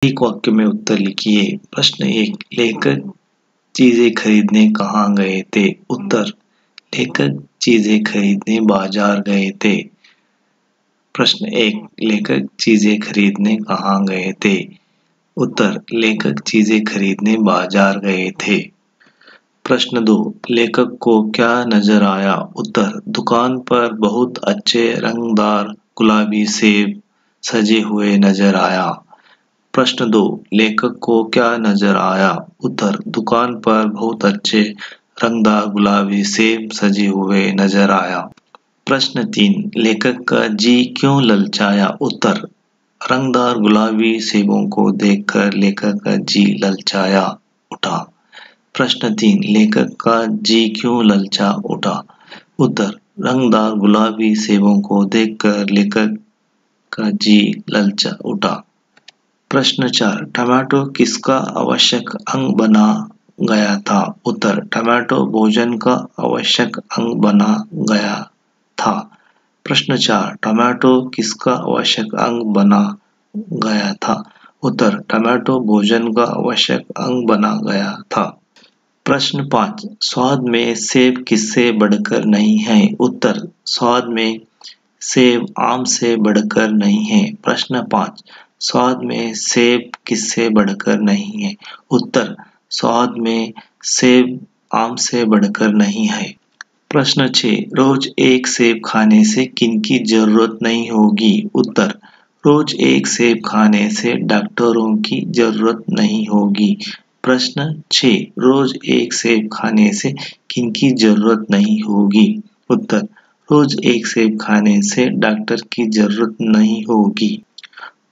एक वाक्य में उत्तर लिखिए। प्रश्न 1, लेखक चीजें खरीदने कहाँ गए थे? उत्तर, लेखक चीजें खरीदने बाजार गए थे। प्रश्न 1, लेखक चीजें खरीदने कहाँ गए थे? उत्तर, लेखक चीजें खरीदने बाजार गए थे। प्रश्न 2, लेखक को क्या नजर आया? उत्तर, दुकान पर बहुत अच्छे रंगदार गुलाबी सेब सजे हुए नजर आया। प्रश्न 2, लेखक को क्या नजर आया? उत्तर, दुकान पर बहुत अच्छे रंगदार गुलाबी सेब सजे हुए नजर आया। प्रश्न 3, लेखक का जी क्यों ललचाया? उत्तर, रंगदार गुलाबी सेबों को देखकर लेखक का जी ललचाया उठा। प्रश्न 3, लेखक का जी क्यों ललचा उठा? उत्तर, रंगदार गुलाबी सेबों को देखकर लेखक का जी ललचा उठा। प्रश्न 4, टमाटो किसका आवश्यक अंग बना गया था? उत्तर, टमाटो भोजन का आवश्यक अंग बना गया था। प्रश्न 4, टमाटो किसका आवश्यक अंग बना गया था? उत्तर, टमाटो भोजन का आवश्यक अंग बना गया था। प्रश्न 5, स्वाद में सेब किससे बढ़कर नहीं है? उत्तर, स्वाद में सेब आम से बढ़कर नहीं है। प्रश्न 5, स्वाद में सेब किससे बढ़कर नहीं है? उत्तर, स्वाद में सेब आम से बढ़कर नहीं है। प्रश्न 6, रोज एक सेब खाने से किनकी जरूरत नहीं होगी? उत्तर, रोज एक सेब खाने से डॉक्टरों की जरूरत नहीं होगी। प्रश्न 6, रोज एक सेब खाने से किनकी जरूरत नहीं होगी? उत्तर, रोज एक सेब खाने से डॉक्टर की जरूरत नहीं होगी।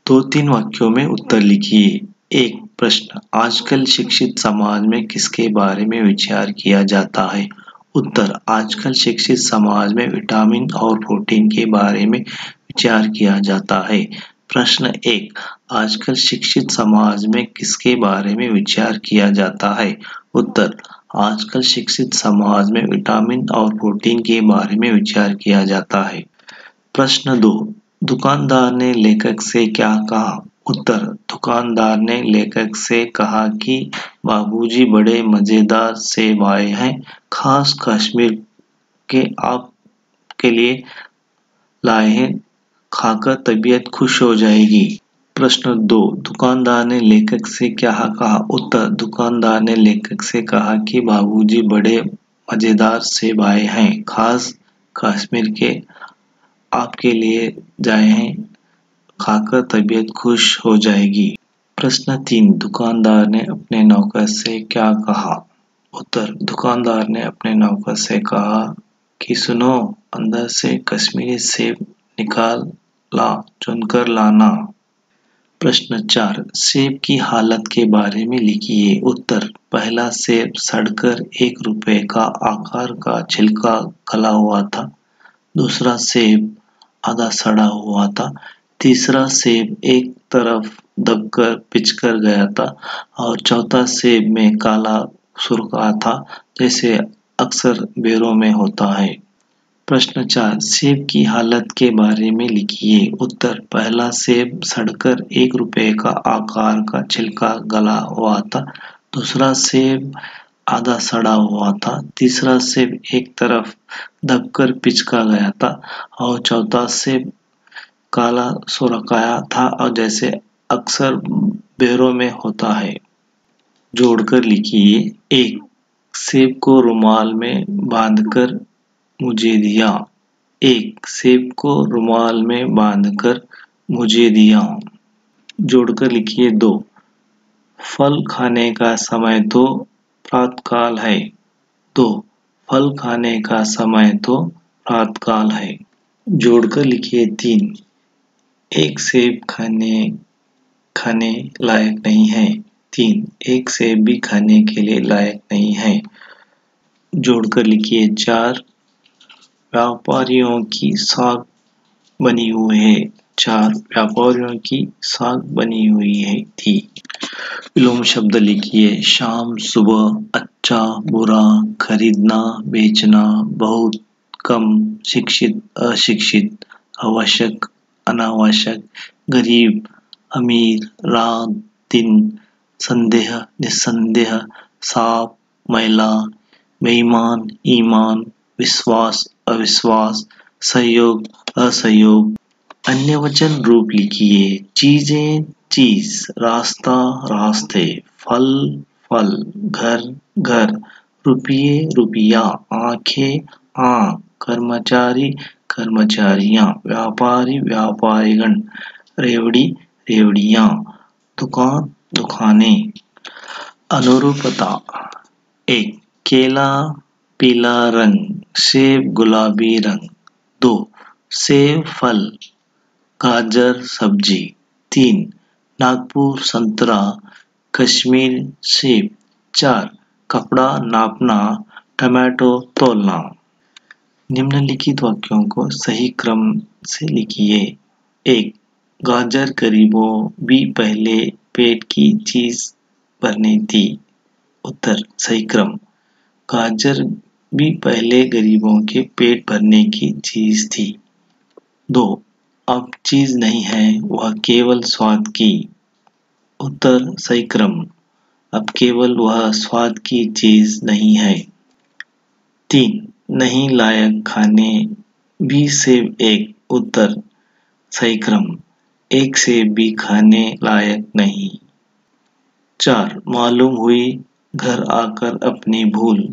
2-3 वाक्यों में उत्तर लिखिए। 1 प्रश्न, आजकल शिक्षित समाज में किसके बारे में विचार किया जाता है? उत्तर, आजकल शिक्षित समाज में विटामिन और प्रोटीन के बारे में विचार किया जाता है। प्रश्न 1, आजकल शिक्षित समाज में किसके बारे में विचार किया जाता है? उत्तर, आजकल शिक्षित समाज में विटामिन और प्रोटीन के बारे में विचार किया जाता है। प्रश्न 2, दुकानदार ने लेखक से क्या कहा? उत्तर, दुकानदार ने लेखक से कहा कि बाबूजी बड़े मजेदार सेब आए हैं, खास कश्मीर के आपके लिए लाए हैं, खाकर तबीयत खुश हो जाएगी। प्रश्न 2, दुकानदार ने लेखक से क्या कहा? उत्तर, दुकानदार ने लेखक से कहा कि बाबूजी बड़े मजेदार सेब आए हैं, खास कश्मीर के आपके लिए जाए हैं, खाकर तबीयत खुश हो जाएगी। प्रश्न 3, दुकानदार ने अपने नौकर से क्या कहा? उत्तर, दुकानदार ने अपने नौकर से कहा कि सुनो, अंदर से कश्मीरी सेब निकाल ला, चुनकर लाना। प्रश्न 4, सेब की हालत के बारे में लिखिए। उत्तर, पहला सेब सड़कर 1 रुपए का आकार का छिलका गला हुआ था। दूसरा सेब आधा सड़ा हुआ था। तीसरा सेब एक तरफ दबकर पिचकर गया था और चौथा सेब में काला सुर्खा था, जैसे अक्सर बेरों में होता है। प्रश्न 4, सेब की हालत के बारे में लिखिए। उत्तर, पहला सेब सड़कर 1 रुपए का आकार का छिलका गला हुआ था। दूसरा सेब आधा सड़ा हुआ था। तीसरा सेब एक तरफ दबकर पिचका गया था और चौथा सेब काला सुर्खाया था और जैसे अक्सर बेरों में होता है। जोड़कर लिखिए। 1, सेब को रुमाल में बांधकर मुझे दिया। 1, सेब को रुमाल में बांधकर मुझे दिया। जोड़कर लिखिए। 2, फल खाने का समय तो प्रातःकाल है। 2, फल खाने का समय तो प्रातःकाल है। जोड़कर लिखिए। 3, एक सेब खाने लायक नहीं है। 3, एक सेब भी खाने के लिए लायक नहीं है। जोड़कर लिखिए। 4, व्यापारियों की साख बनी हुई है। 4, व्यापारियों की साख बनी हुई है थी। विलोम शब्द लिखिए। शाम, सुबह, अच्छा, बुरा, खरीदना, बेचना, बहुत, कम, शिक्षित, अशिक्षित, आवश्यक, अनावश्यक, गरीब, अमीर, रात, दिन, संदेह निस्संदेह, साफ मैला, बेईमान ईमान, विश्वास अविश्वास, सहयोग असहयोग। अन्य वचन रूप लिखिए। चीजें चीज, रास्ता रास्ते, फल फल, घर घर, रुपये रुपया, आंखें आँख, कर्मचारी कर्मचारियां, व्यापारी व्यापारीगण, रेवड़ी रेवड़ियां, दुकान दुकानें। अनुरूपता। 1. केला पीला रंग, सेब गुलाबी रंग। 2. सेब फल, गाजर सब्जी। 3. नागपुर संतरा, कश्मीर सेब। 4. कपड़ा नापना, टमाटो तोलना। निम्नलिखित वाक्यों को सही क्रम से लिखिए। 1. गाजर गरीबों भी पहले पेट की चीज भरनी थी। उत्तर सही क्रम। गाजर भी पहले गरीबों के पेट भरने की चीज थी। 2. अब चीज नहीं है, वह केवल स्वाद की। उत्तर सही क्रम। अब केवल वह स्वाद की चीज नहीं है। 3. नहीं लायक खाने भी सेब एक। उत्तर सही क्रम। एक सेब भी खाने लायक नहीं। 4. मालूम हुई घर आकर अपनी भूल।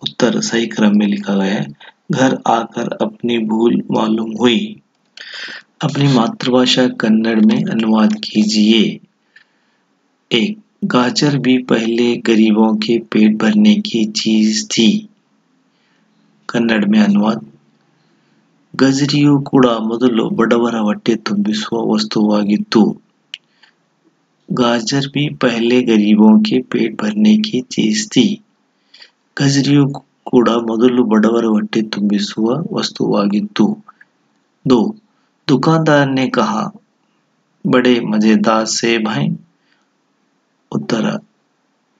उत्तर सही क्रम में लिखा गया है। घर आकर अपनी भूल मालूम हुई। अपनी मातृभाषा कन्नड़ में अनुवाद कीजिए। 1. गाजर भी पहले गरीबों के पेट भरने की चीज थी। कन्नड़ में अनुवाद। ಗಜರಿಯು ಕೂಡ ಮೊದಲು ಬಡವರ ಹೊಟ್ಟೆ ತುಂಬಿಸುವ ವಸ್ತುವಾಗಿತ್ತು. गाजर भी पहले गरीबों के पेट भरने की चीज थी. ಗಜರಿಯು ಕೂಡ ಮೊದಲು ಬಡವರ ಹೊಟ್ಟೆ ತುಂಬಿಸುವ ವಸ್ತುವಾಗಿತ್ತು. 2. दुकानदार ने कहा, बड़े मजेदार सेब हैं. ಉತ್ತರ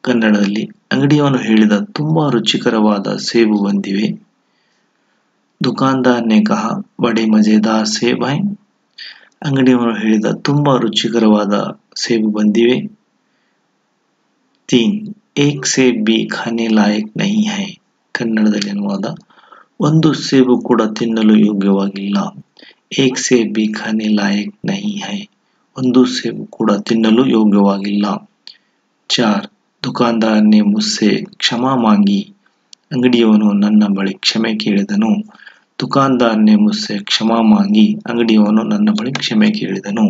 ಕನ್ನಡದಲ್ಲಿ ಅಂಗಡಿಯವನು ಹೇಳಿದ, ತುಂಬಾ ರುಚಿಕರವಾದ ಸೇಬು ಬಂದಿವೆ. दुकानदार ने कहा, बड़े मजेदार सेब हैं. ಅಂಗಡಿಯವನು ಹೇಳಿದ, ತುಂಬಾ ರುಚಿಕರವಾದ ಸೇಬು ಬಂದಿವೆ. 3. एक सेब भी खाने लायक नहीं है. ಕನ್ನಡದಲ್ಲಿ ಅನುವಾದ. ಒಂದು ಸೇಬು ಕೂಡ ತಿನ್ನಲು ಯೋಗ್ಯವಾಗಿಲ್ಲ. एक सेब भी खाने लायक नहीं है. ಒಂದು ಸೇಬು ಕೂಡ ತಿನ್ನಲು ಯೋಗ್ಯವಾಗಿಲ್ಲ. 4. दुकानदार ने मुझसे क्षमा मांगी. ಅಂಗಡಿಯವನು ನನ್ನ ಬಳಿ ಕ್ಷಮೆ ಕೇಳಿದನು. दुकानदार ने मुझसे क्षमा मांगी. ಅಂಗಡಿಯವನು ನನ್ನ ಬಳಿ ಕ್ಷಮೆ ಕೇಳಿದನು.